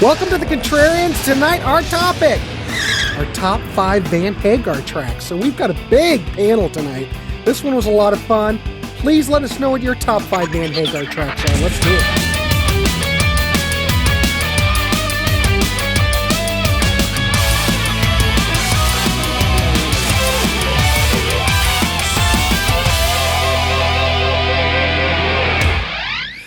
Welcome to the Contrarians. Tonight, our topic, our top 5 Van Hagar tracks. So we've got a big panel tonight. This one was a lot of fun. Please let us know what your top 5 Van Hagar tracks are. Let's do it.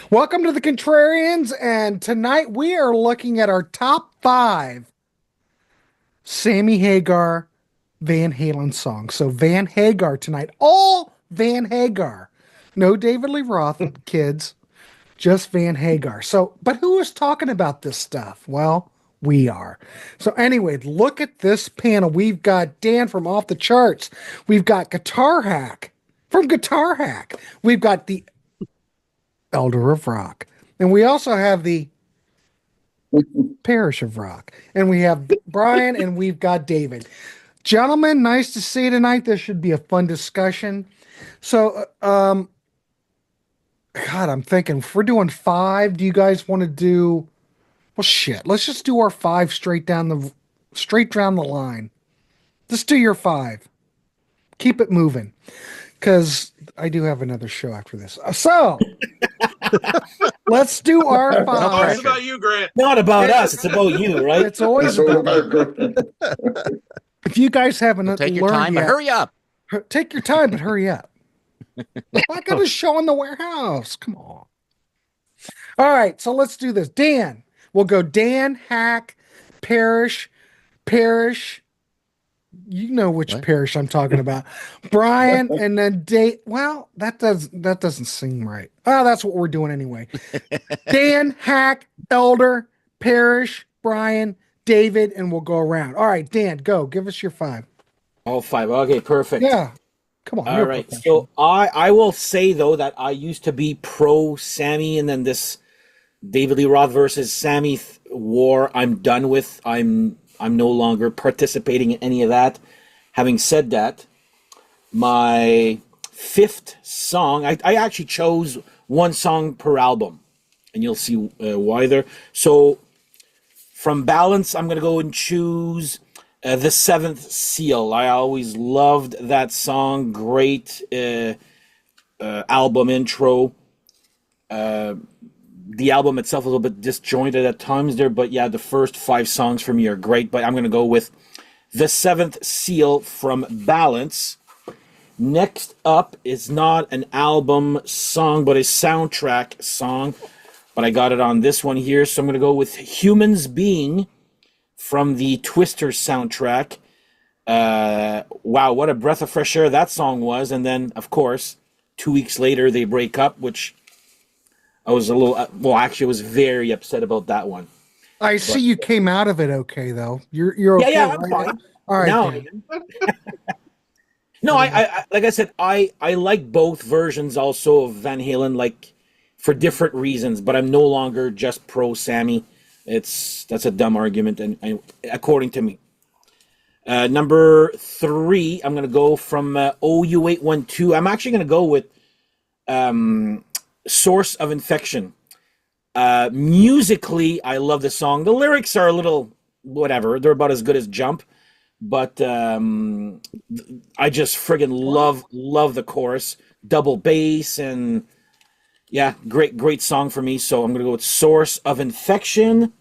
Welcome to the Contrarians, and tonight we are looking at our top 5 Sammy Hagar Van Halen songs. So Van Hagar tonight, all Van Hagar. No David Lee Roth, kids, just Van Hagar. So, but who is talking about this stuff? Well, we are. So anyway, look at this panel. We've got Dan from Off the Charts. We've got Guitar Hack from Guitar Hack. We've got the Elder of Rock. And we also have the Parish of Rock. And we have Brian and we've got David. Gentlemen, nice to see you tonight. This should be a fun discussion. So, God, I'm thinking if we're doing 5, do you guys want to do, well, shit, let's just do our 5 straight down the line. Just do your 5. Keep it moving. Because I do have another show after this. So, let's do our 5. It's about you, Grant. Not about us. It's about you, right? It's always about if you guys haven't take your time, yet, but hurry up. Take your time, but hurry up. I got a show in the warehouse. Come on. All right, so let's do this. Dan. We'll go Dan, Hack, Parish. You know which Parish I'm talking about. Brian, and then Dave. Well, that doesn't seem right. Oh, that's what we're doing anyway. Dan, Hack, Elder, Parish, Brian, David, and we'll go around. All right, Dan, go. Give us your 5. All 5. Okay, perfect. Yeah. Come on. All right. So I will say, though, that I used to be pro Sammy, and then this David Lee Roth versus Sammy war I'm done with. I'm no longer participating in any of that. Having said that, my 5th song, I actually chose one song per album, and you'll see why there. So from Balance, I'm going to go and choose The Seventh Seal. I always loved that song. Great album intro. The album itself is a little bit disjointed at times there, but yeah, the first 5 songs for me are great. But I'm going to go with The Seventh Seal from Balance. Next up is not an album song, but a soundtrack song. But I got it on this one here, so I'm going to go with Humans Being from the Twister soundtrack. Wow, what a breath of fresh air that song was. And then, of course, 2 weeks later, they break up, which I was a little, actually, I was very upset about that one. I see you came out of it okay, though. You're okay. Yeah, I'm fine. All right. Now, no, I like I said, I like both versions also of Van Halen, like for different reasons, but I'm no longer just pro Sammy. That's a dumb argument, and according to me. Number 3, I'm going to go from OU812. I'm actually going to go with Source of Infection. Musically, I love the song. The lyrics are a little whatever. They're about as good as Jump, but I just friggin' love the chorus, double bass, and yeah, great song for me. So I'm gonna go with Source of Infection.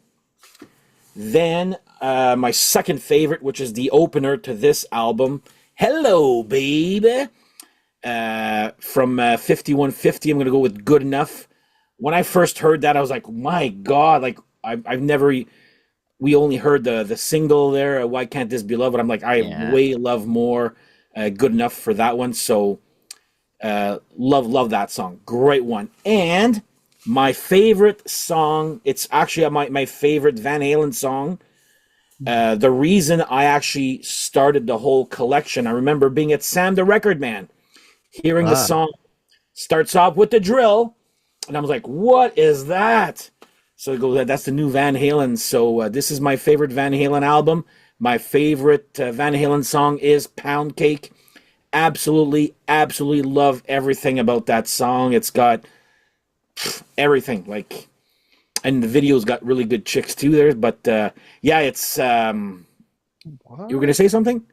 Then my second favorite, which is the opener to this album, Hello Baby. From 5150, I'm going to go with Good Enough. When I first heard that, I was like, my God, like I've never, we only heard the single there, Why Can't This Be Love? But I'm like, I way love more Good Enough for that one. So love that song. Great one. And my favorite song, it's actually my favorite Van Halen song. The reason I actually started the whole collection, I remember being at Sam the Record Man, hearing the song starts off with the drill, and I was like, what is that? So I go, that's the new Van Halen. So this is my favorite Van Halen album. My favorite Van Halen song is Pound Cake. Absolutely love everything about that song. It's got everything. Like, and the video's got really good chicks too there. But yeah, it's What? you were gonna say something?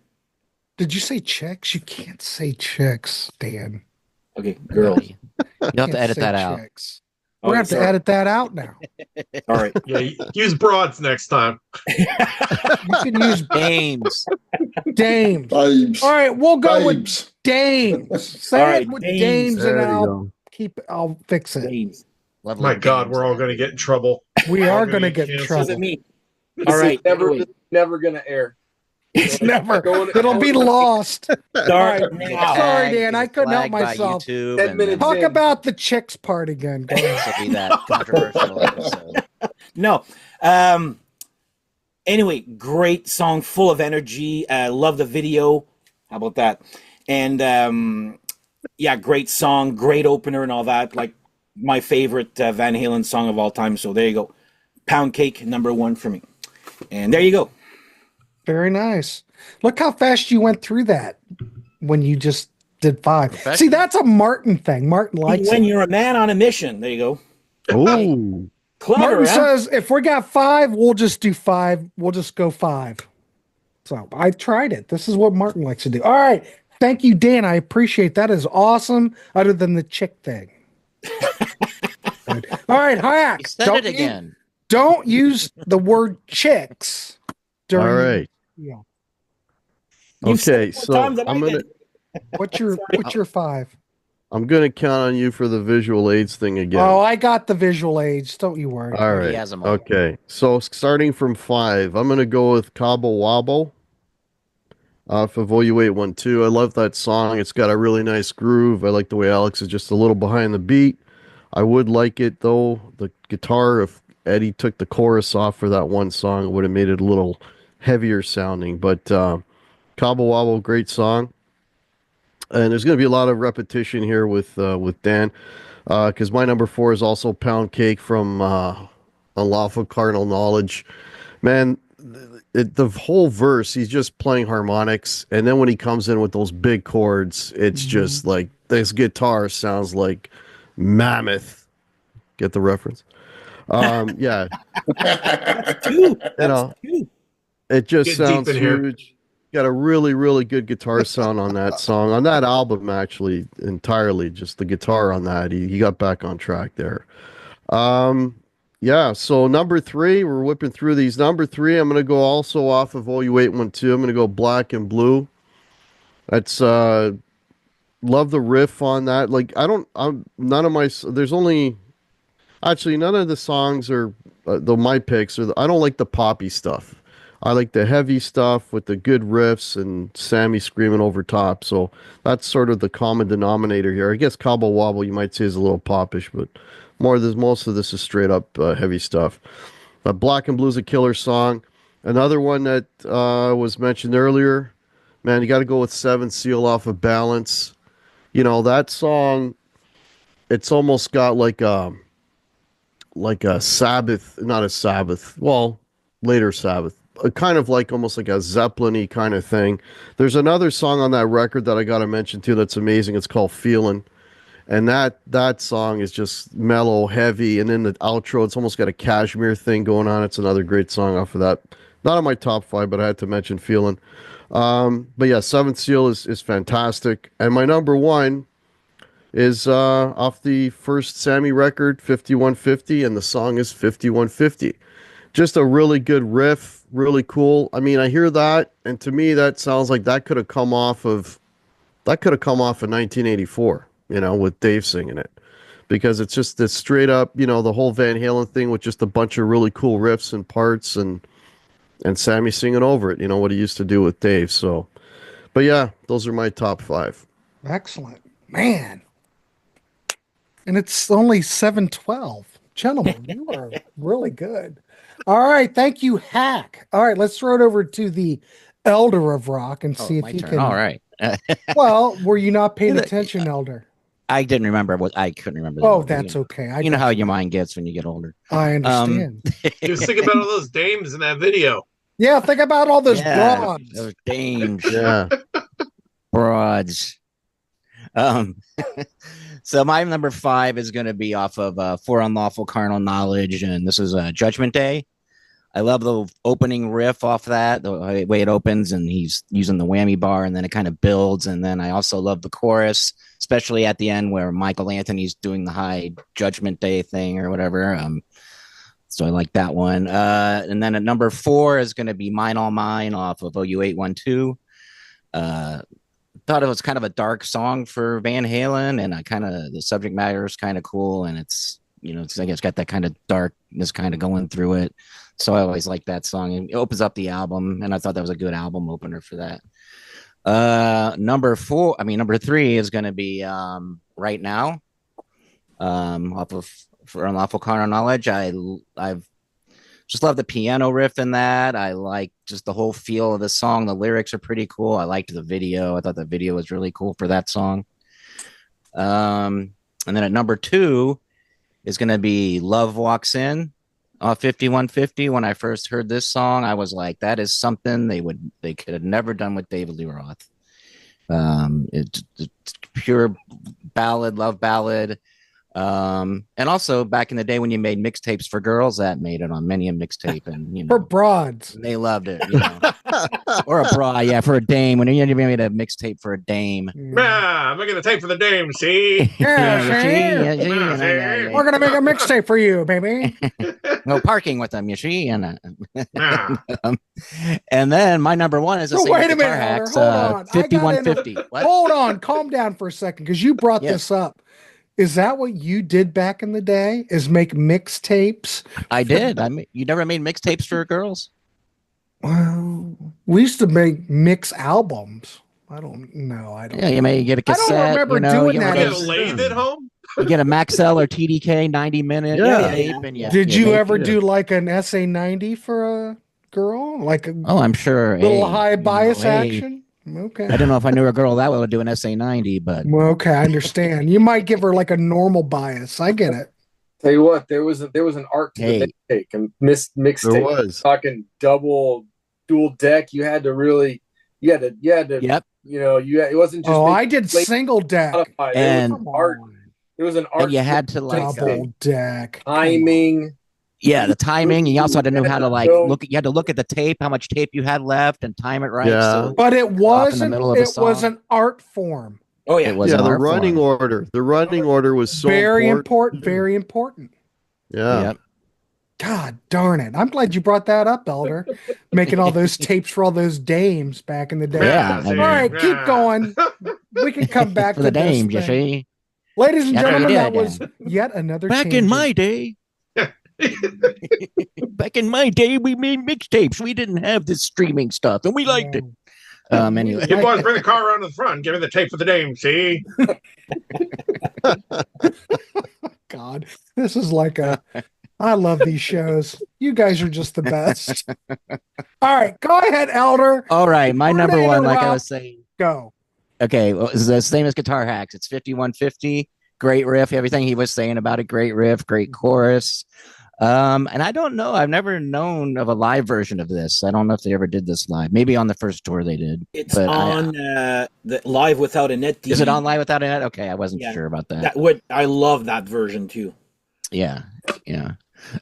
Did you say chicks? You can't say chicks, Dan. Okay, girls. Really? You'll have to edit that out. Chicks. We're gonna have to sorry. edit that out now. All right. Yeah, use broads next time. You can use Dames. dames. Babes. All right, we'll go with Babes. dames. Say All it right, with dames. dames, and There you I'll fix it. Names. Lovely My God, dames. we're all going to get in trouble. We All are gonna gonna get get in canceled. This trouble. isn't me. This All is right. Anyway. never gonna air. It's never. Going- It'll be lost. Start All now. Sorry, Dan, I couldn't help Flagged by myself. YouTube, 10 and minutes then Talk about the chicks part again. Go ahead. this will be that controversial episode. No. Anyway, great song, full of energy. Love the video. How about that? And yeah, great song, great opener, and all that. Like my favorite Van Halen song of all time. So there you go. Pound Cake, #1 for me. And there you go. Very nice. Look how fast you went through that when you just did 5. Perfection. See, that's a Martin thing. Martin likes When it. you're a man on a mission, there you go. Oh, Clever, Martin huh? says if we got 5, we'll just do 5. We'll just go 5. So I've tried it. This is what Martin likes to do. All right. Thank you, Dan. I appreciate that. Is awesome. Other than the chick thing. Good. All right, Hayak. You said it again. Don't use the word chicks during. all right. Yeah. You've said Okay, it more so times than I I'm gonna did. What's your 5? count on you for the visual aids thing again. Oh, I got the visual aids. Don't you worry. All He right. has them all. Okay. So starting from 5, I'm gonna go with Cabo Wabo. For RogueOneSoloII. I love that song. It's got a really nice groove. I like the way Alex is just a little behind the beat. I would like it though. The guitar, if Eddie took the chorus off for that one song, it would have made it a little heavier sounding. But Cabo Wabo, great song. And there's going to be a lot of repetition here with Dan, because my #4 is also Pound Cake from Unlawful Carnal Knowledge. Man, the whole verse, he's just playing harmonics, and then when he comes in with those big chords, it's just like this guitar sounds like mammoth. Get the reference? Yeah, Two. you know, Two. it just Get deep sounds in here. huge. Got a really, really good guitar sound on that song, on that album, actually, entirely. Just the guitar on that. He got back on track there. Yeah, so #3, we're whipping through these. #3, I'm going to go also off of RogueOneSoloII. I'm going to go Black and Blue. That's, love the riff on that. Like, none of my, there's only, actually, none of the songs are, my picks are, I don't like the poppy stuff. I like the heavy stuff with the good riffs and Sammy screaming over top. So that's sort of the common denominator here. I guess Cabo Wobble, you might say, is a little popish, but most of this is straight up heavy stuff. Black and Blue is a killer song. Another one that was mentioned earlier, man, you got to go with Seven Seal off of Balance. You know, that song, it's almost got like a Sabbath, not a Sabbath, well, later Sabbath. Kind of like almost like a Zeppelin-y kind of thing. There's another song on that record that I got to mention too that's amazing. It's called Feelin'. And that song is just mellow, heavy, and then the outro, it's almost got a Kashmir thing going on. It's another great song off of that. Not on my top 5, but I had to mention Feelin'. But yeah, Seventh Seal is fantastic. And my #1 is off the first Sammy record, 5150, and the song is 5150. Just a really good riff, really cool. I mean, I hear that, and to me, that sounds like that could have come off of 1984, you know, with Dave singing it, because it's just this straight up, you know, the whole Van Halen thing with just a bunch of really cool riffs and parts, and Sammy singing over it, you know, what he used to do with Dave. So, but yeah, those are my top 5. Excellent, man. And it's only 7:12, gentlemen. You are really good. All right, thank you, Hack. All right, let's throw it over to the Elder of Rock and see if my he turn. can. All right. Well, were you not paying attention, Elder? I didn't remember I couldn't remember. the Oh, number. that's okay. You know how your mind gets when you get older. I understand. Just think about all those dames in that video. Yeah, think about all those Yeah, broads. those dames, Yeah. broads. So my number 5 is going to be off of For Unlawful Carnal Knowledge, and this is Judgment Day. I love the opening riff off that, the way it opens, and he's using the whammy bar, and then it kind of builds. And then I also love the chorus, especially at the end where Michael Anthony's doing the high Judgment Day thing or whatever. So I like that one. And then at number 4 is going to be Mine All Mine off of OU812. Thought it was kind of a dark song for Van Halen, and the subject matter is kind of cool, and it's got that kind of darkness kind of going through it. So I always like that song. It opens up the album, and I thought that was a good album opener for that. Number 3 is going to be Right Now, off of For Unlawful Carnal Knowledge. I've just love the piano riff in that. I like just the whole feel of the song. The lyrics are pretty cool. I liked the video. I thought the video was really cool for that song. And then at number 2 is going to be Love Walks In off 5150. When I first heard this song, I was like, that is something they could have never done with David Lee Roth. It's pure ballad, love ballad. And also back in the day when you made mixtapes for girls, that made it on many a mixtape, and For broads. they loved it, or a bra, for a dame. When you made a mixtape for a dame, I'm making the tape for the dame, see? Yeah, see? We're gonna make a mixtape for you, baby. no parking with them, you see, and Ah. and then my number 1 is the So same wait as a minute, Guitar Hacks, Hold on. 5150. What? Hold on, calm down for a second, because you brought Yeah. this up. Is that what you did back in the day? Is make mixtapes? I did. You never made mixtapes for girls? Well, we used to make mix albums. I don't know. Yeah, you may get a I don't cassette. remember doing you that. You ever get a get lathe at home? You get a Maxell or TDK 90-minute tape, and Did you ever yeah. do like an SA90 for a girl? Like a Oh, I'm sure. little Hey, high bias hey, action? Okay. I don't know if I knew a girl that well would do an SA90, but Well, okay, I understand. You might give her like a normal bias. I get it. Tell you what, there was an art to the mixtape and mixtape. There was. Talking dual deck. You had to Yep. it wasn't just Oh, I did late single deck. modified. And- It was art. It was an art. and you had to like Double deck. timing. the timing. And you also had to know how to like No. look. You had to look at the tape, how much tape you had left, and time it right. Yeah. So But it off in the wasn't. middle of a It was song. an art form. Oh yeah. it was Yeah, an the art running form. order. The running order was so Very important. important. Very important. Yeah. Yep. God darn it! I'm glad you brought that up, Elder. Making all those tapes for all those dames back in the day. Yeah, I All mean- right, keep going. We can come back For to the this dames, you thing. see. Ladies and Yeah, gentlemen, you that did, was yet another. Back in tangent. my day. Back in my day, we made mixtapes. We didn't have this streaming stuff, and we liked it. Anyway, You boys bring the car around to the front. Give me the tape for the dame, see? God, this is like a. I love these shows. You guys are just the best. All right, go ahead, Elder. all right. My We're number gonna 1, like I interrupt. was saying. Go. Okay, well, it's the same as Guitar Hacks. It's 5150. Great riff. Everything he was saying about it. Great riff. Great chorus. And I don't know. I've never known of a live version of this. I don't know if they ever did this live. Maybe on the first tour they did. It's but on the Live Without a Net. Is it on live without a net? Okay, I wasn't Yeah. sure about that. I love that version too. Yeah.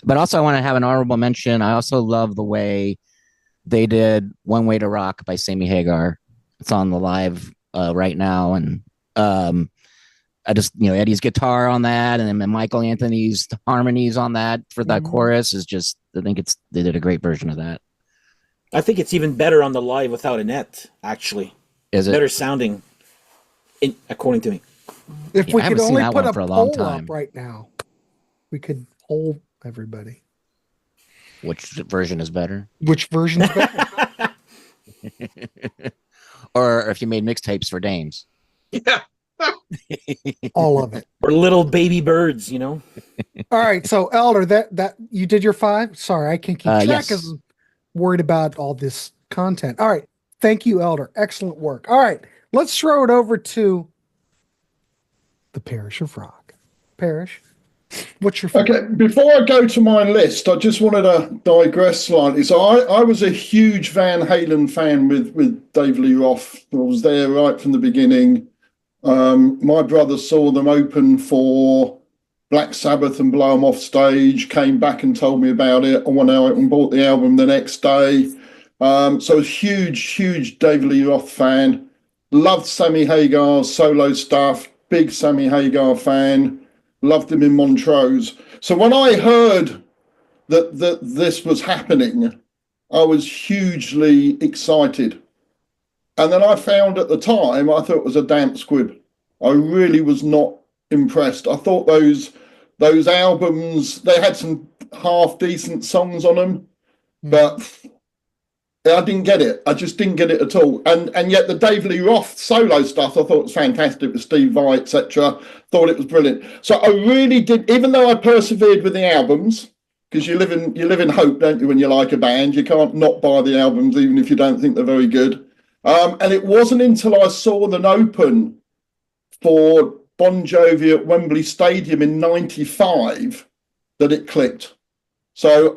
But also, I want to have an honorable mention. I also love the way they did "One Way to Rock" by Sammy Hagar. It's on the live right now, and I just Eddie's guitar on that, and then Michael Anthony's harmonies on that for that chorus is just. I think they did a great version of that. I think it's even better on the Live Without a Net. Actually, Is it? better sounding, according to me. If Yeah, we I could haven't seen only that put one a for a long poll time. up right now, we could poll everybody. Which version is better? Which version's better? Or if you made mixtapes for dames. Yeah. All of it. Or little baby birds, All right, so Elder, that you did your 5. Sorry, I can't keep track Yes. because I'm worried about all this content. All right, thank you, Elder. Excellent work. All right, let's throw it over to the Parish of Rock. Parish, what's your favorite? Okay, before I go to my list, I just wanted to digress slightly. So I was a huge Van Halen fan with Dave Lee Roth. I was there right from the beginning. My brother saw them open for Black Sabbath and blow them off stage, came back and told me about it. I went out and bought the album the next day. So a huge David Lee Roth fan. Loved Sammy Hagar's solo stuff. Big Sammy Hagar fan. Loved him in Montrose. So when I heard that this was happening, I was hugely excited. And then I found at the time, I thought it was a damp squib. I really was not impressed. I thought those albums, they had some half decent songs on them, but I didn't get it. I just didn't get it at all. And yet the David Lee Roth solo stuff, I thought was fantastic with Steve Vai, etc. Thought it was brilliant. So I really did, even though I persevered with the albums, because you live in hope, don't you, when you like a band? You can't not buy the albums, even if you don't think they're very good. And it wasn't until I saw them open for Bon Jovi at Wembley Stadium in '95 that it clicked. So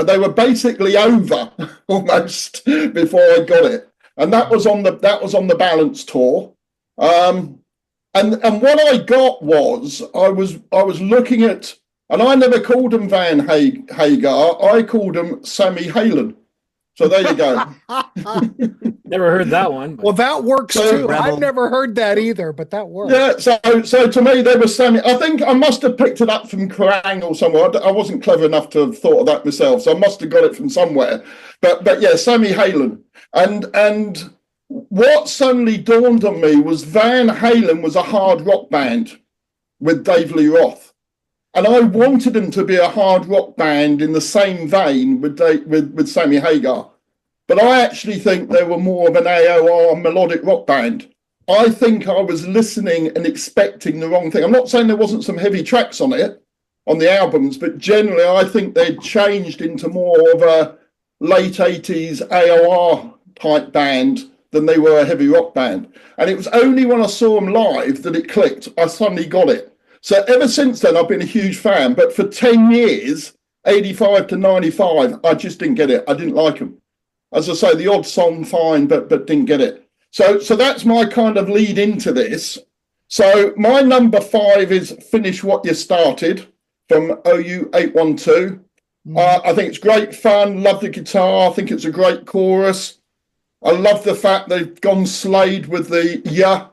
they were basically over almost before I got it, and that was on the Balance tour. And what I got was I was looking at, and I never called him Van Hagar. I called him Sammy Halen. So there you go. Never heard that one. Well, that works too. Rebel. I've never heard that either, but that works. Yeah, so to me, they were Sammy. I think I must have picked it up from Kerrang or somewhere. I wasn't clever enough to have thought of that myself, so I must have got it from somewhere. But yeah, Sammy Halen. And what suddenly dawned on me was Van Halen was a hard rock band with David Lee Roth. And I wanted them to be a hard rock band in the same vein with Sammy Hagar. But I actually think they were more of an AOR melodic rock band. I think I was listening and expecting the wrong thing. I'm not saying there wasn't some heavy tracks on it, on the albums, but generally I think they'd changed into more of a late 80s AOR type band than they were a heavy rock band. And it was only when I saw them live that it clicked. I suddenly got it. So ever since then, I've been a huge fan. But for 10 years, 85 to 95, I just didn't get it. I didn't like them. As I say, the odd song, fine, but didn't get it. So that's my kind of lead into this. So my number 5 is Finish What You Started from OU 812. I think it's great fun. Love the guitar. I think it's a great chorus. I love the fact they've gone Slade with the yeah.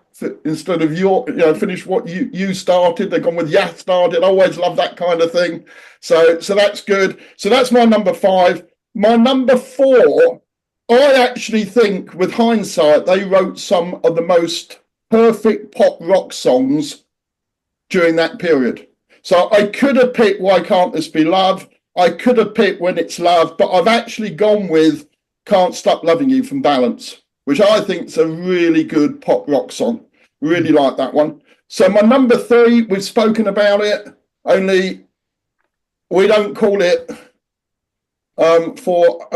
Instead of finish what you started, they've gone with yeah started. I always love that kind of thing. So that's good. So that's my number 5. My number 4, I actually think with hindsight, they wrote some of the most perfect pop rock songs during that period. So I could have picked Why Can't This Be Love? I could have picked When It's Love, but I've actually gone with Can't Stop Loving You from Balance, which I think is a really good pop rock song. Really like that one. So my number 3, we've spoken about it, only we don't call it for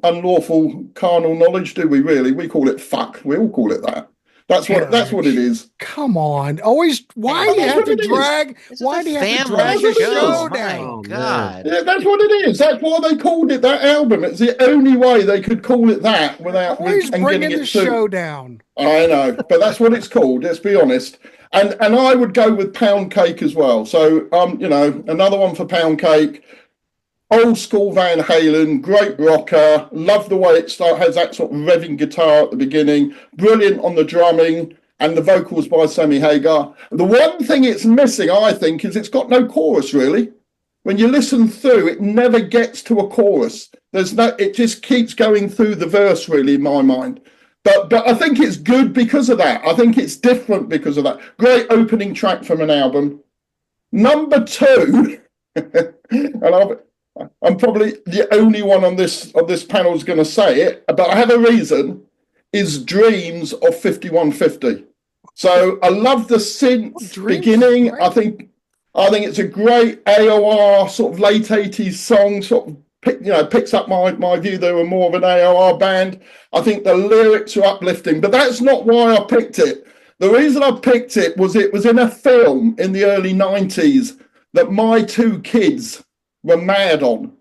unlawful carnal knowledge, do we really? We call it fuck. We all call it that. That's what it is. Come on. Always, why do you have to drag? Why do you have to drag the show down? My God. Yeah, that's what it is. That's why they called it that album. It's the only way they could call it that without Always and bringing getting the it sued. show down. I know, but that's what it's called. Let's be honest. And I would go with Pound Cake as well. So another one for Pound Cake. Old school Van Halen, great rocker. Love the way it has that sort of revving guitar at the beginning. Brilliant on the drumming and the vocals by Sammy Hagar. The one thing it's missing, I think, is it's got no chorus really. When you listen through, it never gets to a chorus. It just keeps going through the verse really in my mind. But I think it's good because of that. I think it's different because of that. Great opening track from an album. Number 2, and I'm probably the only one on this panel who's going to say it, but I have a reason, is Dreams of 5150. So I love the synth beginning. I think it's a great AOR sort of late 80s song, sort of picks up my view they were more of an AOR band. I think the lyrics are uplifting, but that's not why I picked it. The reason I picked it was in a film in the early 90s that my 2 kids were mad on,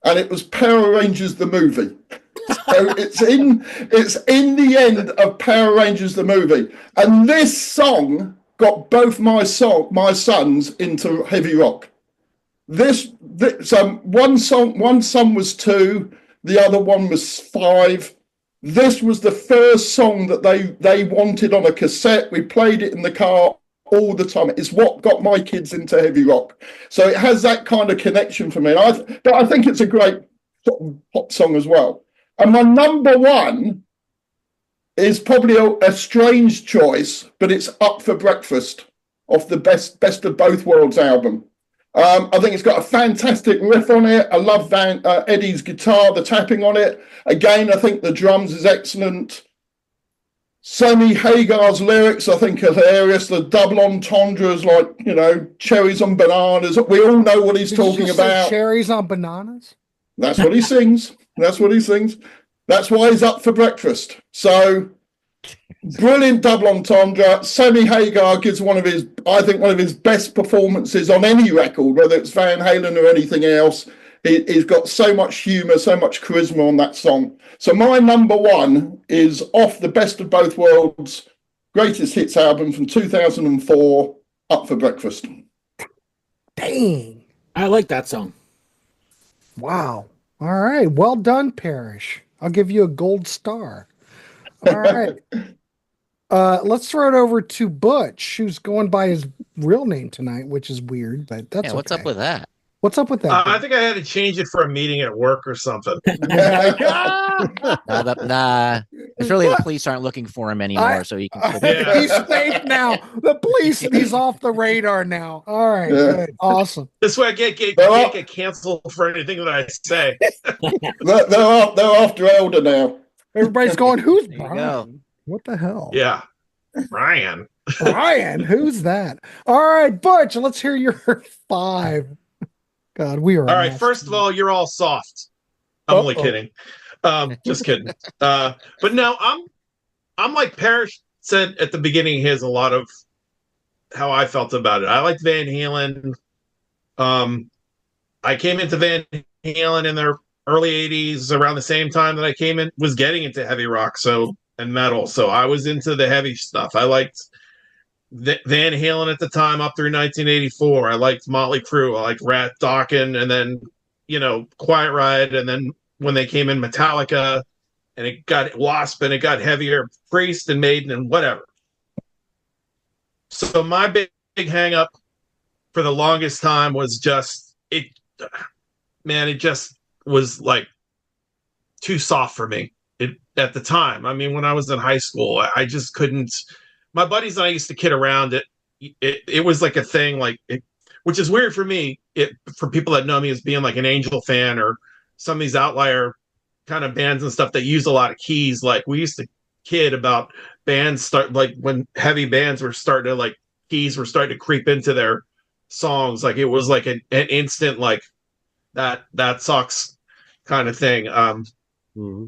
and it was Power Rangers the movie. So it's in the end of Power Rangers the movie, and this song got both my sons into heavy rock. This one son was 2, the other one was 5. This was the first song that they wanted on a cassette. We played it in the car all the time. It's what got my kids into heavy rock. So it has that kind of connection for me. But I think it's a great sort of pop song as well. And my number one is probably a strange choice, but it's Up for Breakfast off the Best of Both Worlds album. I think it's got a fantastic riff on it. I love Eddie's guitar, the tapping on it. Again, I think the drums is excellent. Sammy Hagar's lyrics, I think, are hilarious. The double entendres, like, cherries on bananas. We all know what he's talking about. Cherries on bananas? That's what he sings. That's what he sings. That's why he's up for breakfast. So, brilliant double entendre. Sammy Hagar gives one of his best performances on any record, whether it's Van Halen or anything else. He's got so much humour, so much charisma on that song. So my number one is off the Best of Both Worlds greatest hits album from 2004, Up for Breakfast. Dang. I like that song. Wow. All right. Well done, Parish. I'll give you a gold star. All right. Let's throw it over to Butch, who's going by his real name tonight, which is weird, but that's what's up with that? What's up with that? I think I had to change it for a meeting at work or something. Nah. It's really the police aren't looking for him anymore, so he can. He's safe now. The police, he's off the radar now. All right, good. Awesome. This way I can't get canceled for anything that I say. They're after Elder now. Everybody's going, who's There you Brian? go. What the hell? Yeah. Brian. Brian, who's that? All right, Butch, let's hear your 5. God, we are all right. First of all, you're all soft. I'm only kidding. Just kidding. But no, I'm like Parish said at the beginning. Here's a lot of how I felt about it. I like Van Halen. I came into Van Halen in their early 80s around the same time that I was getting into heavy rock and metal. So I was into the heavy stuff. I liked Van Halen at the time up through 1984. I liked Motley Crue. I liked Rat Dawkins, and then Quiet Riot, and then when they came in Metallica, and it got Wasp, and it got heavier, Priest and Maiden and whatever. So my big hang up for the longest time was just it just was like too soft for me at the time. I mean, when I was in high school, I just couldn't. My buddies and I used to kid around it. It was like a thing, which is weird for me. For people that know me as being like an Angel fan or some of these outlier kind of bands and stuff that use a lot of keys. Like we used to kid about bands when heavy bands were starting to keys were starting to creep into their songs. Like it was like an instant that sucks kind of thing. Mm-hmm.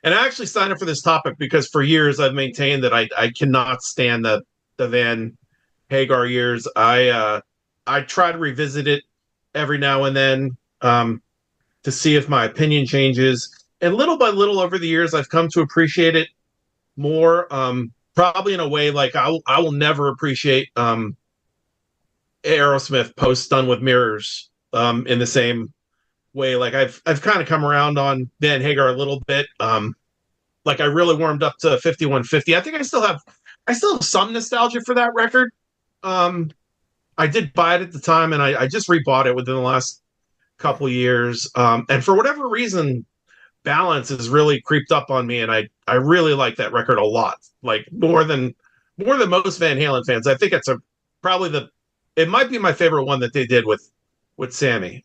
And I actually signed up for this topic because for years I've maintained that I cannot stand the Van Hagar years. I try to revisit it every now and then to see if my opinion changes. And little by little over the years, I've come to appreciate it more. Probably in a way like I will never appreciate Aerosmith post Done with Mirrors in the same way. Like I've kind of come around on Van Hagar a little bit. Like I really warmed up to 5150. I think I still have some nostalgia for that record. I did buy it at the time, and I just rebought it within the last couple of years. And for whatever reason, Balance has really creeped up on me, and I really like that record a lot. Like more than most Van Halen fans. I think it's it might be my favorite one that they did with Sammy.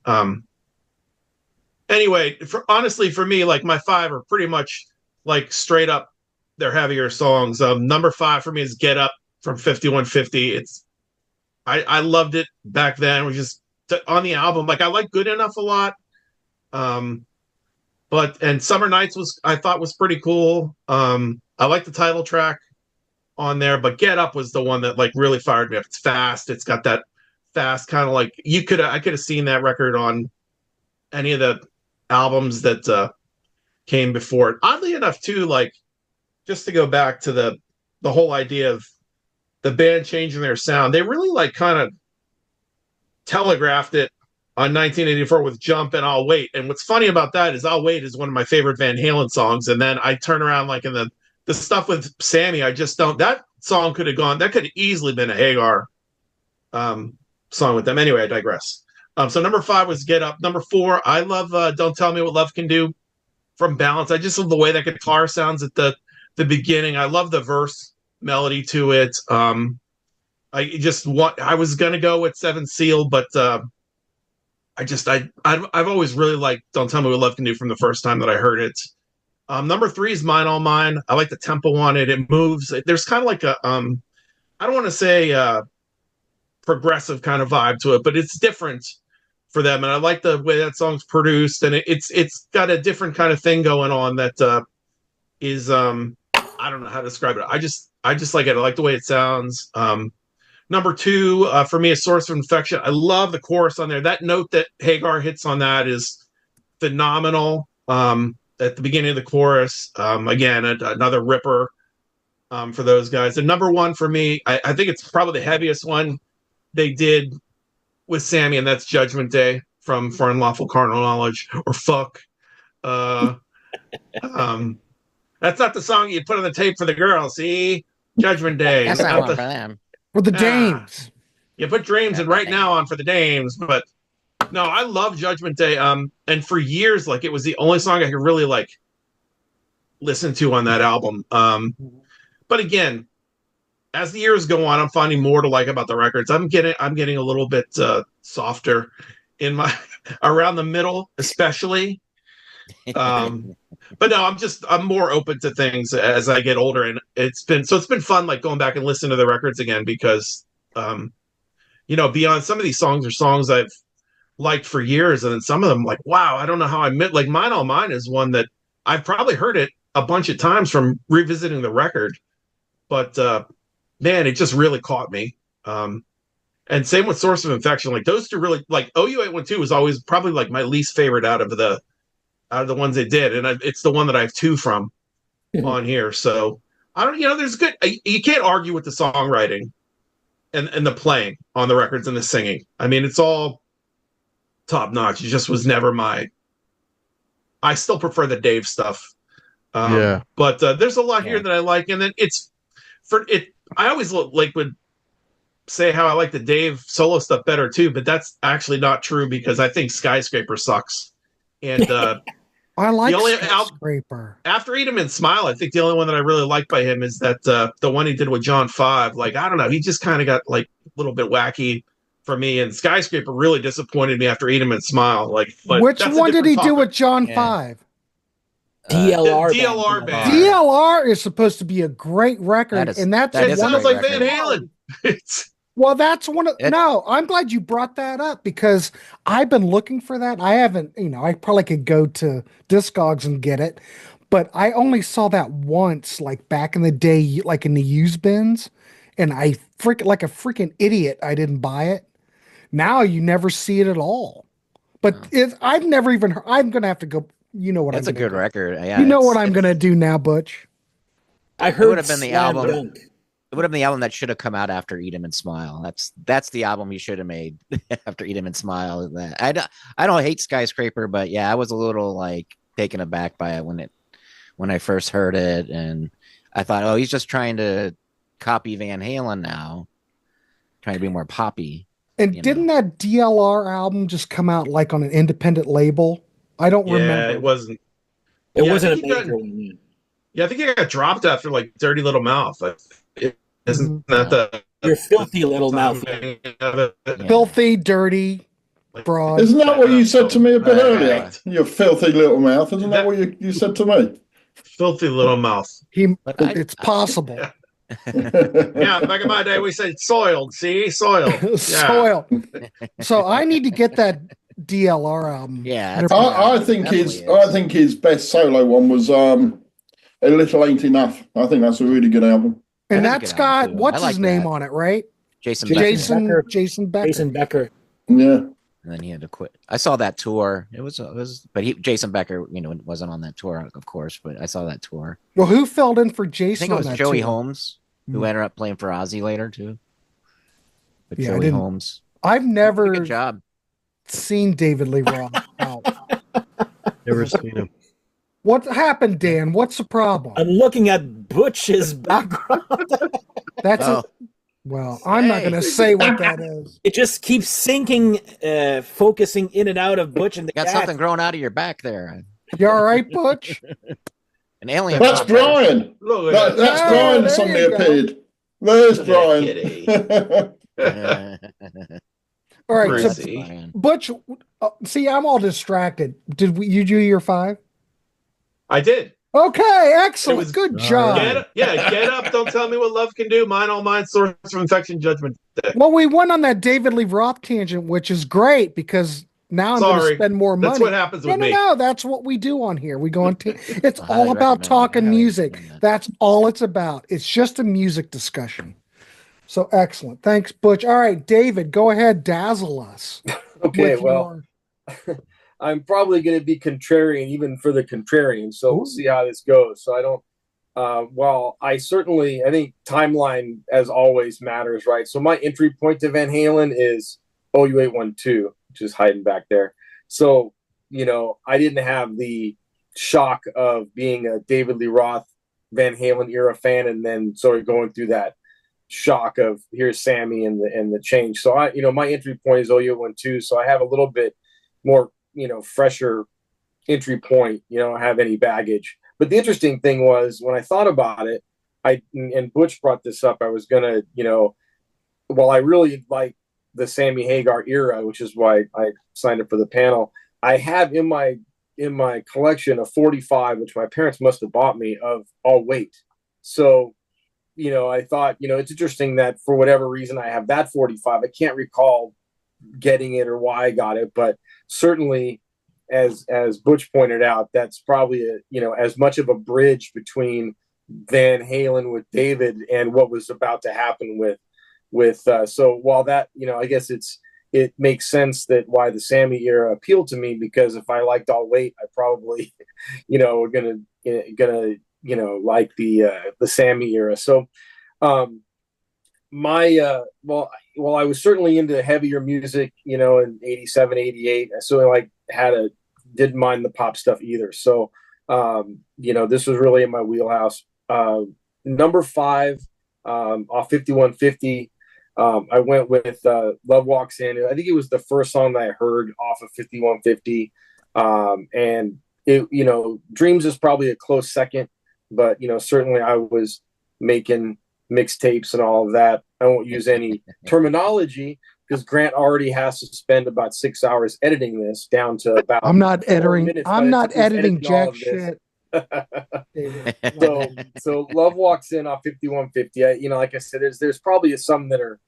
Anyway, honestly, for me, like my 5 are pretty much like straight up their heavier songs. Number 5 for me is Get Up from 5150. I loved it back then. It was just on the album. Like I like Good Enough a lot. And Summer Nights I thought was pretty cool. I like the title track on there, but Get Up was the one that like really fired me up. It's fast. It's got that fast kind of like I could have seen that record on any of the albums that came before it. Oddly enough, too, like just to go back to the whole idea of the band changing their sound, they really like kind of telegraphed it on 1984 with Jump and I'll Wait. And what's funny about that is I'll Wait is one of my favorite Van Halen songs. And then I turn around like in the stuff with Sammy, I just don't, that song could have gone, that could have easily been a Hagar song with them. Anyway, I digress. So number 5 was Get Up. Number 4, I love Don't Tell Me What Love Can Do from Balance. I just love the way that guitar sounds at the beginning. I love the verse melody to it. I was gonna go with Seven Seal, but I've always really liked Don't Tell Me What Love Can Do from the first time that I heard it. Number 3 is Mine All Mine. I like the tempo on it. It moves. There's kind of like a I don't want to say progressive kind of vibe to it, but it's different for them. And I like the way that song's produced, and it's got a different kind of thing going on that is I don't know how to describe it. I just like it. I like the way it sounds. Number 2 for me is Source of Infection. I love the chorus on there. That note that Hagar hits on that is phenomenal. At the beginning of the chorus, again, another ripper for those guys. And number 1 for me, I think it's probably the heaviest one they did with Sammy, and that's Judgment Day from For Unlawful Carnal Knowledge, or Fuck. That's not the song you put on the tape for the girls, see? Judgment Day. That's not one for them. For the dames. You put Dreams and Right Now on for the dames, but no, I love Judgment Day. And for years, like, it was the only song I could really like listen to on that album. But again, as the years go on, I'm finding more to like about the records. I'm getting a little bit softer in my around the middle, especially. But no, I'm more open to things as I get older, and it's been fun like going back and listening to the records again, because beyond some of these songs are songs I've liked for years, and then some of them like, wow, I don't know how I met, like Mine All Mine is one that I've probably heard it a bunch of times from revisiting the record, but man, it just really caught me. And same with Source of Infection. Like those two really, like OU812 was always probably like my least favorite out of the ones they did, and it's the one that I have 2 from on here. So I don't, there's good. You can't argue with the songwriting and the playing on the records and the singing. I mean, it's all top notch. It just was never I still prefer the Dave stuff. But there's a lot here that I like, and then I always would say how I like the Dave solo stuff better too, but that's actually not true, because I think Skyscraper sucks. And I like Skyscraper. After Eat 'Em and Smile, I think the only one that I really like by him is that the one he did with John 5. Like, I don't know, he just kind of got like a little bit wacky for me, and Skyscraper really disappointed me after Eat 'Em and Smile. Like, but which one did he do with John 5? DLR band. DLR is supposed to be a great record, and that's it sounds like Van Halen. Well, that's one of no. I'm glad you brought that up, because I've been looking for that. I haven't, I probably could go to Discogs and get it, but I only saw that once, like back in the day, like in the used bins, and like a freaking idiot, I didn't buy it. Now you never see it at all. But I've never even heard. I'm gonna have to go. You know what? That's a good record. Yeah, you know what I'm gonna do now, Butch. I heard it would have been the Slam album. Dunk. It would have been the album that should have come out after Eat 'Em and Smile. That's the album you should have made after Eat 'Em and Smile. I don't hate Skyscraper, but yeah, I was a little like taken aback by it when I first heard it, and I thought, oh, he's just trying to copy Van Halen now, trying to be more poppy. And didn't that DLR album just come out like on an independent label? I don't remember. Yeah, it wasn't. It wasn't a major one. Yeah, I think it got dropped after like Dirty Little Mouth. Isn't that the Your filthy little mouth? Filthy, dirty, broad. Isn't that what you said to me a bit earlier? You filthy little mouth. Isn't that what you said to me? Filthy little mouth. It's possible. Yeah, back in my day, we said soiled. See, soiled. Soiled. So I need to get that DLR album. Yeah, I think his best solo one was A Little Ain't Enough. I think that's a really good album. And that's got what's his name on it, right? Jason Becker. Jason Becker. Yeah. and then he had to quit. I saw that tour. It was, but Jason Becker, wasn't on that tour, of course, but I saw that tour. Well, who filled in for I Jason think it on was that Joey tour? Holmes, who ended up playing for Ozzy later too. But Yeah, Joey Holmes. I've Did a never good job. seen David Lee Roth out. Never seen him. What happened, Dan? What's the problem? I'm looking at Butch's background. That's Oh. well, I'm not going to say what that is. It just keeps sinking, focusing in and out of Butch and the Got cat. something growing out of your back there. You all right, Butch? An alien. That's Brian. Look at That's Oh, Brian there suddenly you go. appeared. There's Look at Brian. All right, so Brucey. Butch, see, I'm all distracted. You do your 5? I did. Okay, excellent. It was- Good All job. right. Get up. Don't tell me what love can do. Mine, all mine, source of infection, judgment. Well, we went on that David Lee Roth tangent, which is great because now I'm going to Sorry. spend more money. That's what happens with me. No, that's what we do on here. We go on. It's I all highly about recommend it. I talking highly music. recommend that. That's all it's about. It's just a music discussion. So excellent. Thanks, Butch. All right, David, go ahead, dazzle us. Okay, with well, I'm probably going to be contrarian even for the contrarians, so we'll see how this goes. So I don't. Well, I think timeline as always matters, right? So my entry point to Van Halen is OU812, which is hiding back there. So I didn't have the shock of being a David Lee Roth Van Halen era fan, and then sort of going through that shock of here's Sammy and the change. So my entry point is OU812, so I have a little bit more fresher entry point. I don't have any baggage. But the interesting thing was when I thought about it, and Butch brought this up, I was gonna while I really like the Sammy Hagar era, which is why I signed up for the panel, I have in my collection a 45, which my parents must have bought me, of All Wait. So I thought, it's interesting that for whatever reason I have that 45. I can't recall getting it or why I got it, but certainly as Butch pointed out, that's probably as much of a bridge between Van Halen with David and what was about to happen with so while that, I guess it makes sense that why the Sammy era appealed to me, because if I liked All Wait, I probably, gonna like the Sammy era. So, well, I was certainly into heavier music, in 87, 88. I certainly didn't mind the pop stuff either. So, this was really in my wheelhouse. Number 5, off 5150. I went with Love Walks In. I think it was the first song that I heard off of 5150. And it, Dreams is probably a close second, but certainly I was making mixtapes and all of that. I won't use any terminology because Grant already has to spend about 6 hours editing this down to about. I'm not 4 editing. minutes I'm by not the time he's editing editing all jack of this. shit. So Love Walks In off 5150. Like I said, there's probably some that are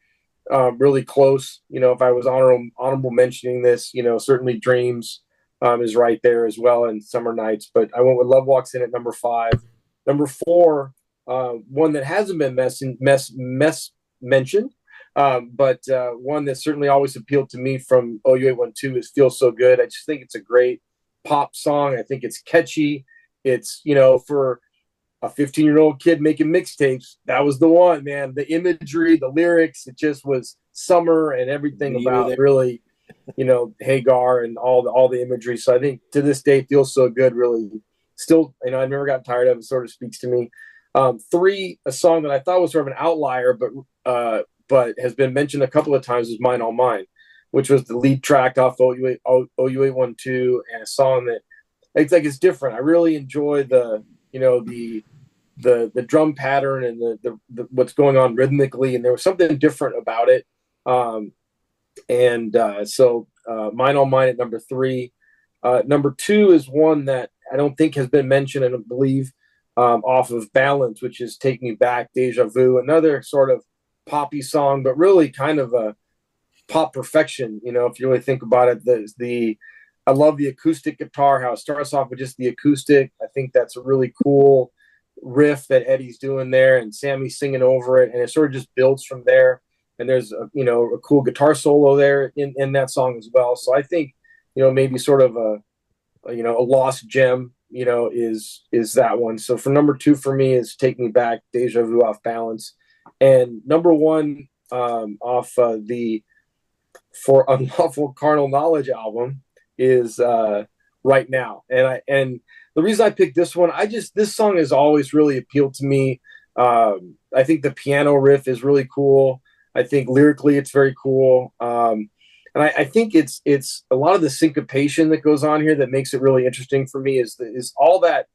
really close. If I was honorable mentioning this, certainly Dreams is right there as well, and Summer Nights. But I went with Love Walks In at number 5. Number 4, one that hasn't been mentioned, but one that certainly always appealed to me from OU812 is Feel So Good. I just think it's a great pop song. I think it's catchy. It's, for a 15-year-old kid making mixtapes, that was the one, man. The imagery, the lyrics, it just was summer and everything about really, Hagar and all the imagery. So I think to this day, Feels So Good really still, I've never gotten tired of it. Sort of speaks to me. 3, a song that I thought was sort of an outlier, but has been mentioned a couple of times, is Mine All Mine, which was the lead track off OU812, and a song that it's different. I really enjoy the drum pattern and the what's going on rhythmically, and there was something different about it. So Mine All Mine at number 3. Number 2 is one that I don't think has been mentioned, and I believe off of Balance, which is Take Me Back, Deja Vu, another sort of poppy song, but really kind of a pop perfection. If you really think about it, I love the acoustic guitar, how it starts off with just the acoustic. I think that's a really cool riff that Eddie's doing there, and Sammy's singing over it, and it sort of just builds from there. and there's a cool guitar solo there in that song as well. So I think maybe sort of a lost gem is that one. So for number 2 for me is Take Me Back, Deja Vu Off Balance, and number 1 off the For Unlawful Carnal Knowledge album is Right Now. And the reason I picked this one, this song has always really appealed to me. I think the piano riff is really cool. I think lyrically it's very cool. And I think it's a lot of the syncopation that goes on here that makes it really interesting for me is all that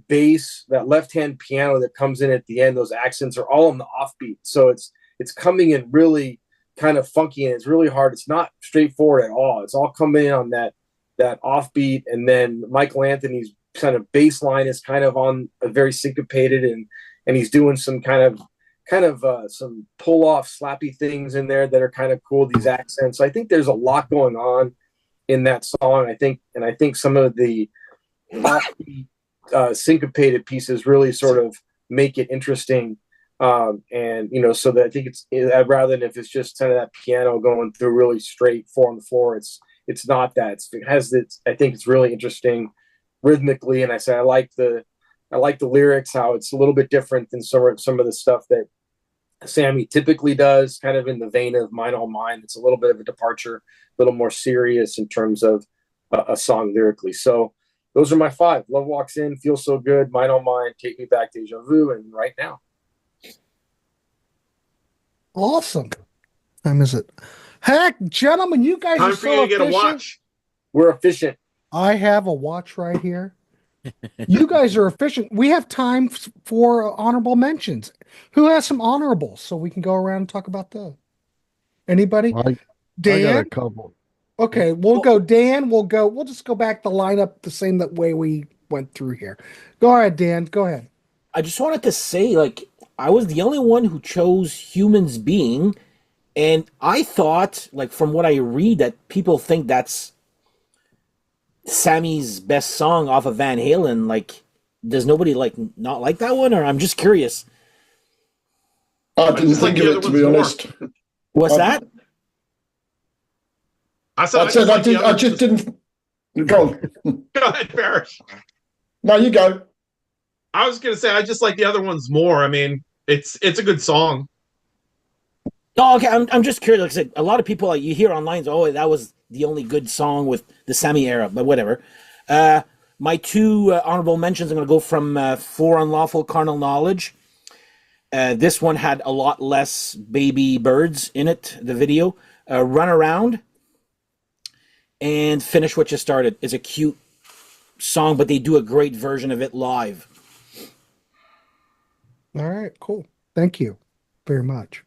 bass, that left-hand piano that comes in at the end. Those accents are all on the offbeat. So it's coming in really kind of funky, and it's really hard. It's not straightforward at all. It's all coming in on that offbeat. And then Michael Anthony's kind of bass line is kind of on a very syncopated, and he's doing some kind of some pull off slappy things in there that are kind of cool, these accents. So I think there's a lot going on in that song. I think some of the offbeat, syncopated pieces really sort of make it interesting. And so that I think it's rather than if it's just kind of that piano going through really straight 4/4, it's not that. I think it's really interesting rhythmically, and I like the lyrics, how it's a little bit different than some of the stuff that Sammy typically does, kind of in the vein of Mine All Mine. It's a little bit of a departure, a little more serious in terms of a song lyrically. So those are my 5. Love Walks In, Feels So Good, Mine All Mine, Take Me Back, Deja Vu, and Right Now. Awesome. Time is it? Heck, gentlemen, you guys Time are for you to get a watch. We're efficient. I have a watch right here. You guys are efficient. We have time for honorable mentions. Who has some honorables so we can go around and talk about those? Anybody? I Dan? got a couple. Okay, we'll go Dan. We'll just go back the lineup the same way we went through here. Go ahead, Dan. Go ahead. I just wanted to say, I was the only one who chose Humans Being, and I thought, from what I read, that people think that's Sammy's best song off of Van Halen. Does nobody not like that one? Or I'm just curious. I didn't think of it, to be honest. What's that? I just didn't. Go on. Go ahead, Parish. No, you go. I was going to say I just like the other ones more. I mean, it's a good song. Oh, okay. I'm just curious. Like I said, a lot of people you hear online, that was the only good song with the Sammy era, but whatever. My 2 honorable mentions, I'm going to go from For Unlawful Carnal Knowledge. This one had a lot less baby birds in it, the video. Run Around and Finish What You Started is a cute song, but they do a great version of it live. All right, cool. Thank you very much.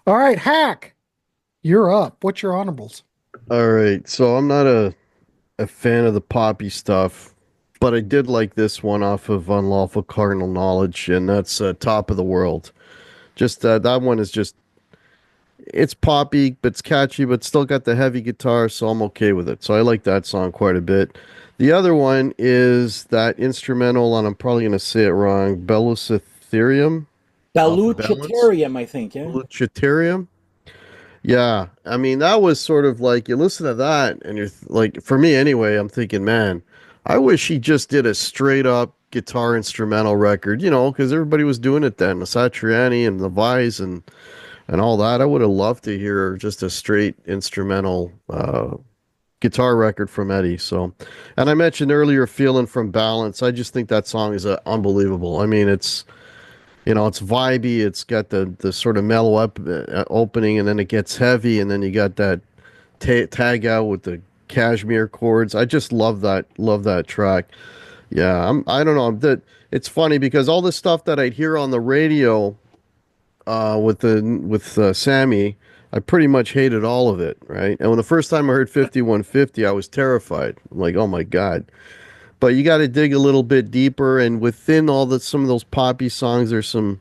All right, Hack, you're up. What's your honorables? All right, so I'm not a fan of the poppy stuff, but I did like this one off of Unlawful Carnal Knowledge, and that's Top of the World. Just that one is just, it's poppy, but it's catchy, but still got the heavy guitar, so I'm okay with it. So I like that song quite a bit. The other one is that instrumental, and I'm probably going to say it wrong, Belucitherium? Belucitherium, I think, yeah. Belucitherium? Yeah, I mean, that was sort of like, you listen to that, and you're for me anyway, I'm thinking, man, I wish he just did a straight up guitar instrumental record, because everybody was doing it then, the Satriani and the Vise and all that. I would have loved to hear just a straight instrumental guitar record from Eddie. So, and I mentioned earlier, Feeling from Balance. I just think that song is unbelievable. I mean, it's vibey. It's got the sort of mellow opening, and then it gets heavy, and then you got that tag out with the cashmere chords. I just love that track. Yeah, I don't know. It's funny because all the stuff that I'd hear on the radio with Sammy, I pretty much hated all of it, right? And when the first time I heard 5150, I was terrified. I'm like, oh my God. But you got to dig a little bit deeper, and within some of those poppy songs, there's some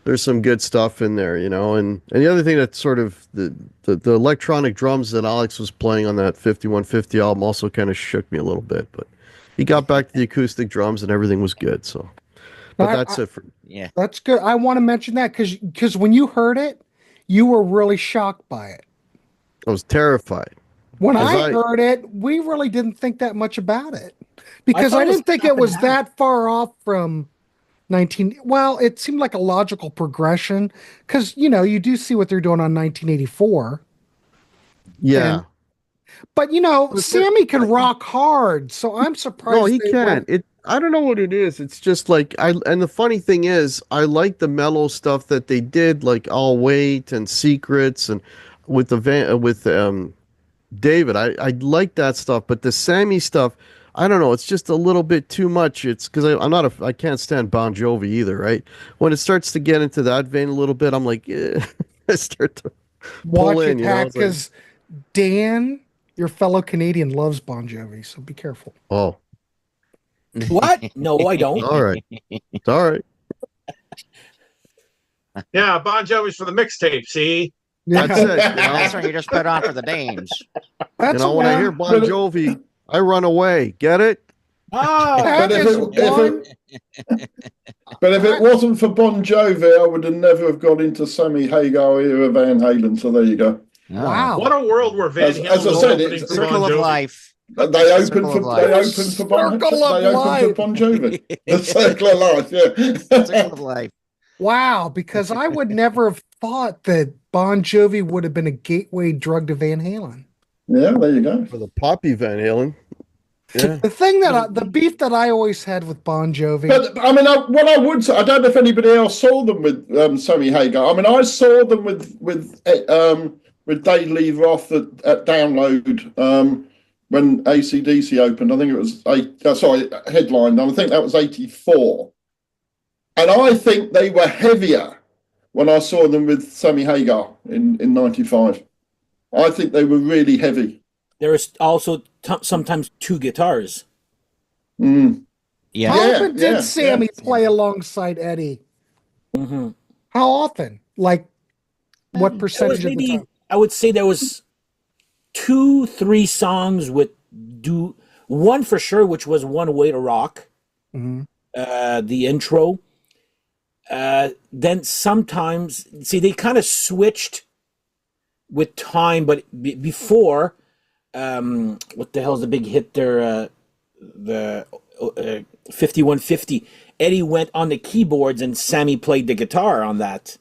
good stuff in there, And the other thing that sort of the electronic drums that Alex was playing on that 5150 album also kind of shook me a little bit, but he got back to the acoustic drums and everything was good. So, but that's it for yeah. That's good. I want to mention that because when you heard it, you were really shocked by it. I was terrified. When 'Cause I I- heard it, we really didn't think that much about it because thought I it was didn't think half it and was half. that far off from 19. Well, it seemed like a logical progression because, you do see what they're doing on 1984. Yeah. And- But, But Sammy can rock hard, so I'm surprised. No, he they can. went- I don't know what it is. It's just like and the funny thing is, I like the mellow stuff that they did, like I'll Wait and Secrets, and with David. I like that stuff, but the Sammy stuff, I don't know. It's just a little bit too much. It's because I can't stand Bon Jovi either, right? When it starts to get into that vein a little bit, I'm like, I start to Watch pull it, in. Pat, It's like, because Dan, your fellow Canadian, loves Bon Jovi, so be careful. oh, What? No, I don't. all right, it's all right. Yeah, Bon Jovi's for the mixtape. See, That's it. That's what you just put on for the dames. That's When I hear Bon but- Jovi, I run away. Get it? Oh, That But if is it- if one. But if it wasn't for Bon Jovi, I would have never have got into Sammy Hagar era Van Halen. So there you go. Wow. what a world where Van As Halen I was said, opening it's- for Circle Bon of Jovi. life. They Circle opened of for life. they opened for Bon Circle of they opened life. for Bon Jovi. The circle of life, Circle yeah. of life. Wow, because I would never have thought that Bon Jovi would have been a gateway drug to Van Halen. Yeah, there you go. For the Poppy Van Halen. Yeah. The thing the beef that I always had with Bon Jovi, But I mean, what I would say, I don't know if anybody else saw them with Sammy Hagar. I mean, I saw them with Dave Leveroff at Download when AC/DC opened. I think it was headlined. I think that was 84. And I think they were heavier when I saw them with Sammy Hagar in 95. I think they were really heavy. there is also sometimes two guitars. Mm. Yeah. how Yeah, often yeah, did Sammy yeah. play alongside Eddie? Mm-hmm. How often? Like, what percentage of the Maybe time? I would say there was 2-3 songs with one for sure, which was "One Way to Rock," Mhm. the intro. Then sometimes, see, they kind of switched with time, but before, what the hell's the big hit there? The 5150. Eddie went on the keyboards and Sammy played the guitar on that.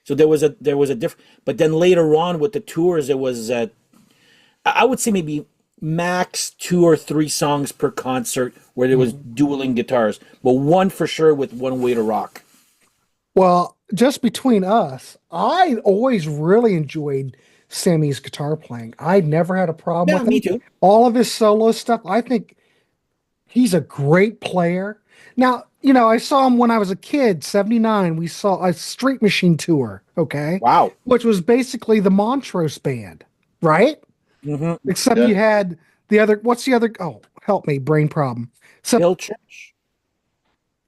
So there was a different. But then later on with the tours, it was I would say maybe max 2 or 3 songs per concert where there was dueling guitars, but one for sure with "One Way to Rock." Well, just between us, I always really enjoyed Sammy's guitar playing. I never had a problem Yeah, with me it. too. All of his solo stuff, I think he's a great player. Now, I saw him when I was a kid, 79. We saw a Street Machine tour, okay? Wow. Which was basically the Montrose band, right? Mm-hmm. Except Yeah. you had the other, what's the other? Oh, help me, brain problem. So, Bill Church.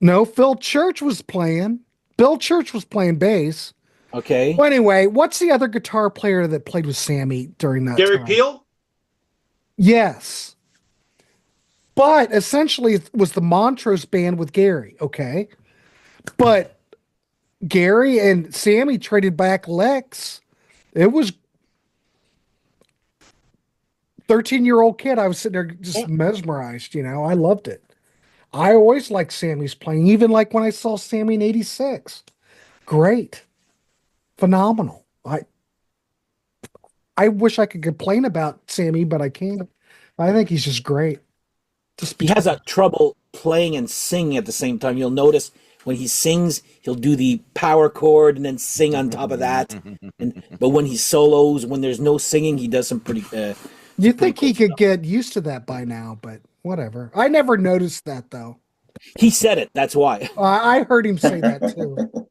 no, Phil Church was playing. Bill Church was playing bass. Okay. Well, anyway, what's the other guitar player that played with Sammy during that Gary time? Peel. Yes. But essentially it was the Montrose band with Gary, okay? But Gary and Sammy traded back Lex. It was 13-year-old kid. I was sitting there just mesmerized, I loved it. I always liked Sammy's playing, even like when I saw Sammy in 86. Great. Phenomenal. I wish I could complain about Sammy, but I can't. I think he's just great. He has a trouble playing and singing at the same time. You'll notice when he sings, he'll do the power chord and then sing on top of that. But when he solos, when there's no singing, he does some pretty. You'd think he could get used to that by now, but whatever. I never noticed that though. He said it. That's why. I heard him say that too.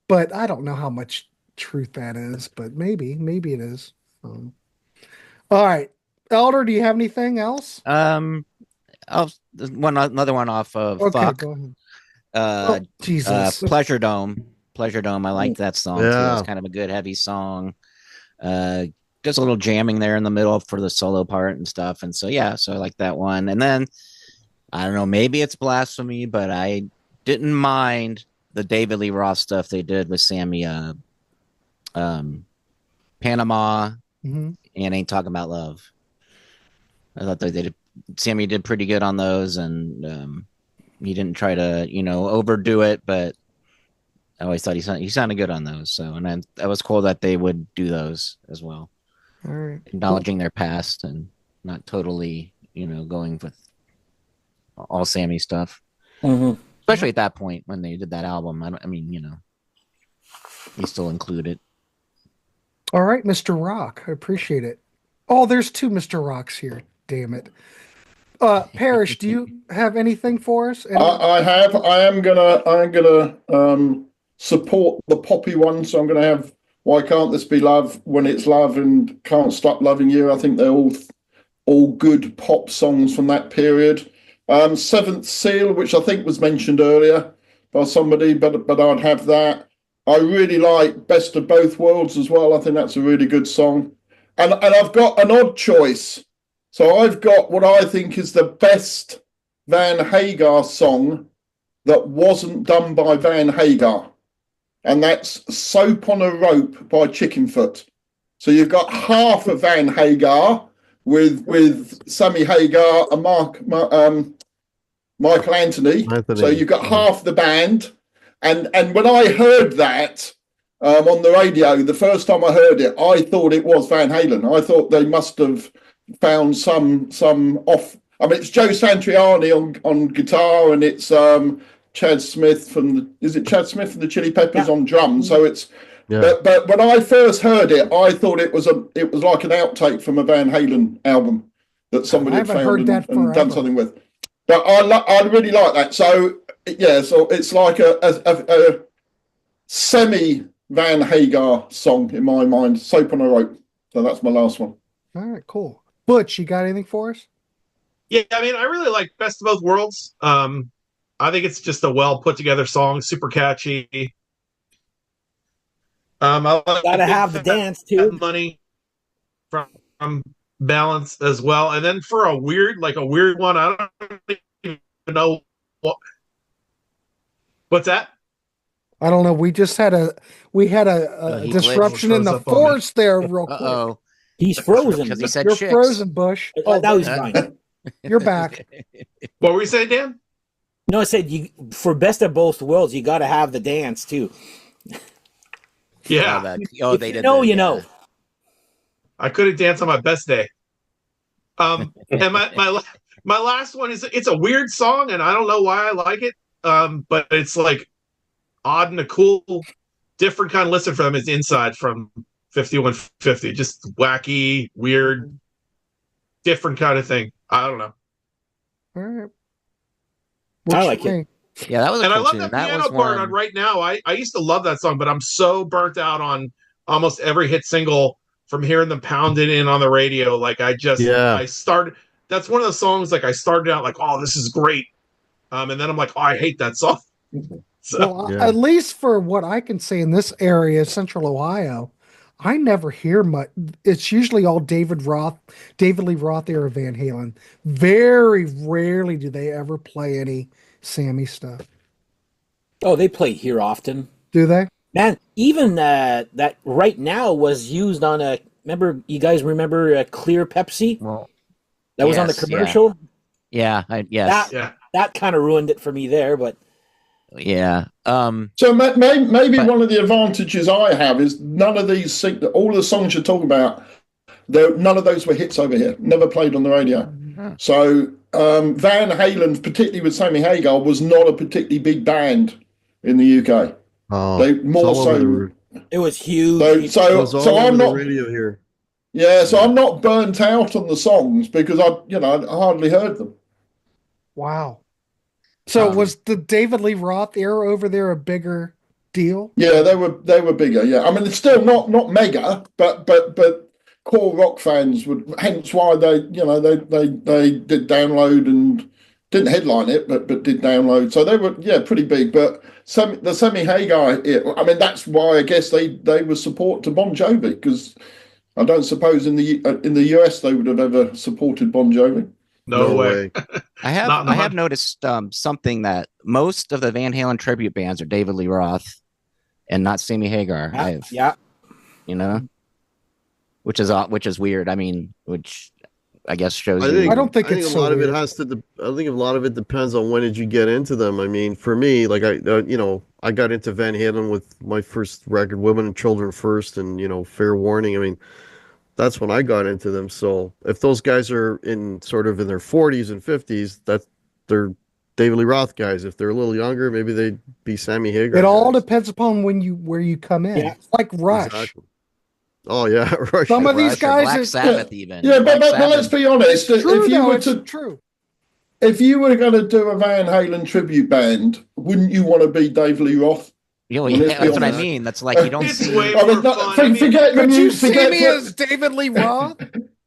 But I don't know how much truth that is, but maybe it is. All right. Elder, do you have anything else? Another one off of Okay, Fuck. go ahead. Uh, Jesus. Pleasure Dome. Pleasure Dome. I like that song too. Yeah. It's kind of a good heavy song. Just a little jamming there in the middle for the solo part and stuff. And so I like that one. And then I don't know, maybe it's blasphemy, but I didn't mind the David Lee Roth stuff they did with Sammy. Panama, Mm-hmm. and Ain't Talking About Love. I thought that Sammy did pretty good on those, and he didn't try to, overdo it, but I always thought he sounded good on those. So, and that was cool that they would do those as well, All right. acknowledging their past and not totally, going with all Sammy stuff. Mm-hmm. Especially at that point when they did that album. He still included. All right, Mr. Rock. I appreciate it. Oh, there's two Mr. Rocks here. Damn it. Parish, do you have anything for us? I have. I'm gonna support the poppy one. So I'm gonna have Why Can't This Be Love, When It's Love, and Can't Stop Loving You. I think they're all good pop songs from that period. Seventh Seal, which I think was mentioned earlier by somebody, but I'd have that. I really like Best of Both Worlds as well. I think that's a really good song. And I've got an odd choice. So I've got what I think is the best Van Hagar song that wasn't done by Van Hagar. And that's Soap on a Rope by Chickenfoot. So you've got half of Van Hagar with Sammy Hagar and Michael Anthony. So you've got half the band. And when I heard that on the radio, the first time I heard it, I thought it was Van Halen. I thought they must have found some off. I mean, it's Joe Satriani on guitar, and it's Chad Smith from the Chili Peppers on drums. So it's. Yeah. But when I first heard it, I thought it was like an outtake from a Van Halen album that somebody had found and done something with. But I really like that. So yeah, so it's like a semi Van Hagar song in my mind. Soap on a Rope. So that's my last one. All right, cool. Butch, you got anything for us? Yeah, I mean, I really like Best of Both Worlds. I think it's just a well put together song, super catchy. Gotta have the dance too. Money from Balance as well, and then for a weird one, I don't even know what's that. I don't know. We had a disruption in the force there, real quick. Uh-oh. He's frozen. Because he said You're chicks. frozen, Bush. Oh, now he's fine. You're back. What were you saying, Dan? No, I said for Best of Both Worlds, you got to have the dance too. Yeah. They did. You know. I couldn't dance on my best day. And my last one it's a weird song, and I don't know why I like it. But it's like odd and a cool, different kind of listen for them. Is Inside from 5150, just wacky, weird, different kind of thing. I don't know. All right. I like it. Yeah, that was a and cool I love tune. that That piano was part one... on Right Now. I used to love that song, but I'm so burnt out on almost every hit single from hearing them pounded in on the radio. Like I started. That's one of the songs. Like I started out like, oh, this is great, and then I'm like, oh, I hate that song. At least for what I can say in this area, Central Ohio, I never hear much. It's usually all David Lee Roth era Van Halen. Very rarely do they ever play any Sammy stuff. Oh, they play here often. Do they? Man, even that Right Now was used on a. You guys remember Clear Pepsi? Well, that was on the commercial. Yeah, yes. That kind of ruined it for me there, but. Yeah. So maybe one of the advantages I have is none of these, all the songs you're talking about, none of those were hits over here. Never played on the radio. Mm-hmm. So Van Halen, particularly with Sammy Hagar, was not a particularly big band in the UK. Oh, they more so. It was huge. So I'm not radio here. Yeah, so I'm not burnt out on the songs because I hardly heard them. Wow. So was the David Lee Roth era over there a bigger deal? Yeah, they were bigger. Yeah, I mean it's still not mega, but core rock fans would. Hence why they did download and didn't headline it, but did download. So they were pretty big. But the Sammy Hagar, I mean that's why I guess they were support to Bon Jovi, because I don't suppose in the US they would have ever supported Bon Jovi. No way. I have noticed something that most of the Van Halen tribute bands are David Lee Roth and not Sammy Hagar. Yeah. you know, which is weird. I mean, which I guess shows I don't think I think it's a so lot of it weird. has to. I think a lot of it depends on when did you get into them. I mean, for me, like I got into Van Halen with my first record, "Women and Children First," and "Fair Warning." I mean, that's when I got into them. So if those guys are in their 40s and 50s, they're David Lee Roth guys. If they're a little younger, maybe they'd be Sammy Hagar. It all guys. depends upon where you come in. Yeah. It's like Rush. Exactly. Oh yeah, Rush. Some of these Rush or guys Black are- Sabbath even. Yeah, Black but let's Sabbath. be honest. True, If you though, were it's to true. if you were going to do a Van Halen tribute band, wouldn't you want to be Dave Lee Roth? You know, Well, let's yeah, be that's what I honest. mean. That's like you don't It's see. way I mean, more fun. I mean, forget the Could you music. see Forget me as David Lee Roth?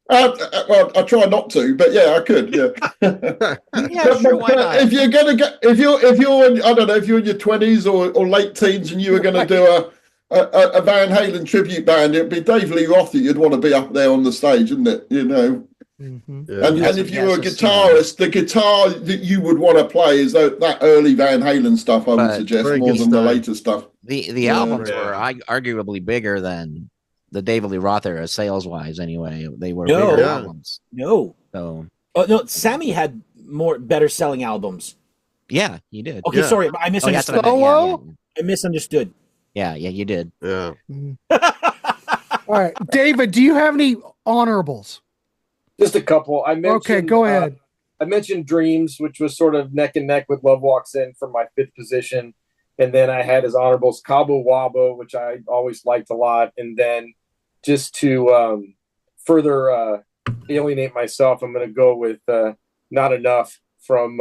well, I try not to, but yeah, I could. Yeah. Yeah, sure. Why not? If you're gonna get, if you're I don't know, if you're in your 20s or late teens and you were going to do a Van Halen tribute band, it'd be Dave Lee Roth that you'd want to be up there on the stage, isn't it? Mm-hmm. Yeah. And if you Yeah, were a so guitarist, the guitar that you would want to play is that early Van Halen stuff. I would But- suggest Very more good than the stuff. later stuff. The Yeah. albums Yeah. were arguably bigger than the David Lee Roth era, sales wise. Anyway, they were No. bigger Yeah. albums. No. So Oh no, Sammy had better selling albums. yeah, you did. Okay, Yeah. sorry, I Oh, that's misunderstood. what I meant. Solo? I misunderstood. Yeah, you did. Yeah. All right, David, do you have any honorables? Just a couple. I mentioned. Okay, go ahead. I mentioned Dreams, which was sort of neck and neck with Love Walks In for my 5th position. And then I had as honorables Cabo Wabo, which I always liked a lot. And then just to further alienate myself, I'm going to go with Not Enough from,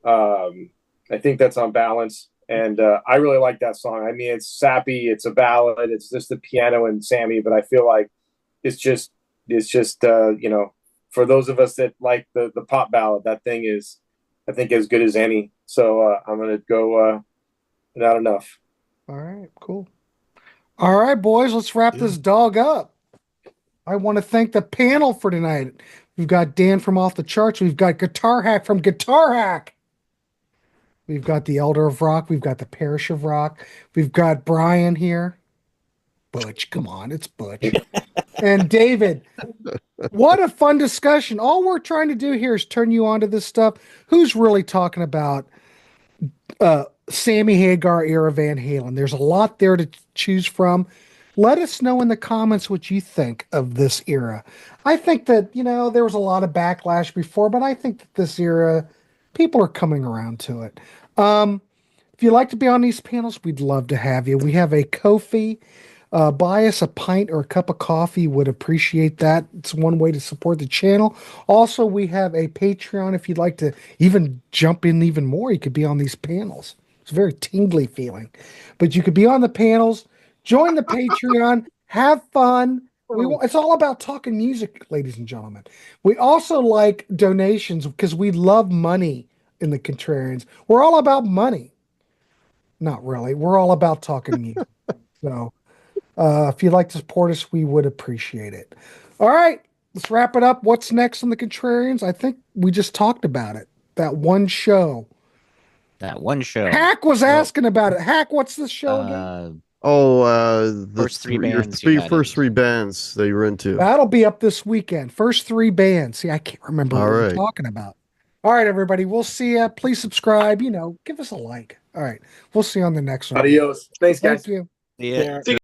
I think that's On Balance. And I really like that song. I mean, it's sappy, it's a ballad, it's just the piano and Sammy, but I feel like it's just for those of us that like the pop ballad, that thing is, I think, as good as any. So I'm going to go Not Enough. All right, cool. All right, boys, let's wrap this dog up. I want to thank the panel for tonight. We've got Dan from Off the Charts. We've got Guitar Hack from Guitar Hack. We've got the Elder of Rock. We've got the Parish of Rock. We've got Brian here. Butch, come on, it's Butch. And David. What a fun discussion. All we're trying to do here is turn you on to this stuff. Who's really talking about Sammy Hagar era Van Halen? There's a lot there to choose from. Let us know in the comments what you think of this era. I think that, there was a lot of backlash before, but I think that this era, people are coming around to it. If you'd like to be on these panels, we'd love to have you. We have a Ko-fi. Buy us a pint or a cup of coffee. Would appreciate that. It's one way to support the channel. Also, we have a Patreon. If you'd like to even jump in even more, you could be on these panels. It's a very tingly feeling. But you could be on the panels, join the Patreon, have fun. It's all about talking music, ladies and gentlemen. We also like donations because we love money in the Contrarians. We're all about money. Not really. We're all about talking music. So if you'd like to support us, we would appreciate it. All right, let's wrap it up. What's next on the Contrarians? I think we just talked about it. That one show. That one show. Hack was asking about it. Hack, what's the show again? The First three your bands you got first into. 3 bands that you're into. That'll be up this weekend. First 3 bands. See, I can't remember what we're talking about. All right, everybody. We'll see you. Please subscribe. Give us a like. All right. We'll see you on the next one. Adios. Thanks, guys. Thank you. Yeah. See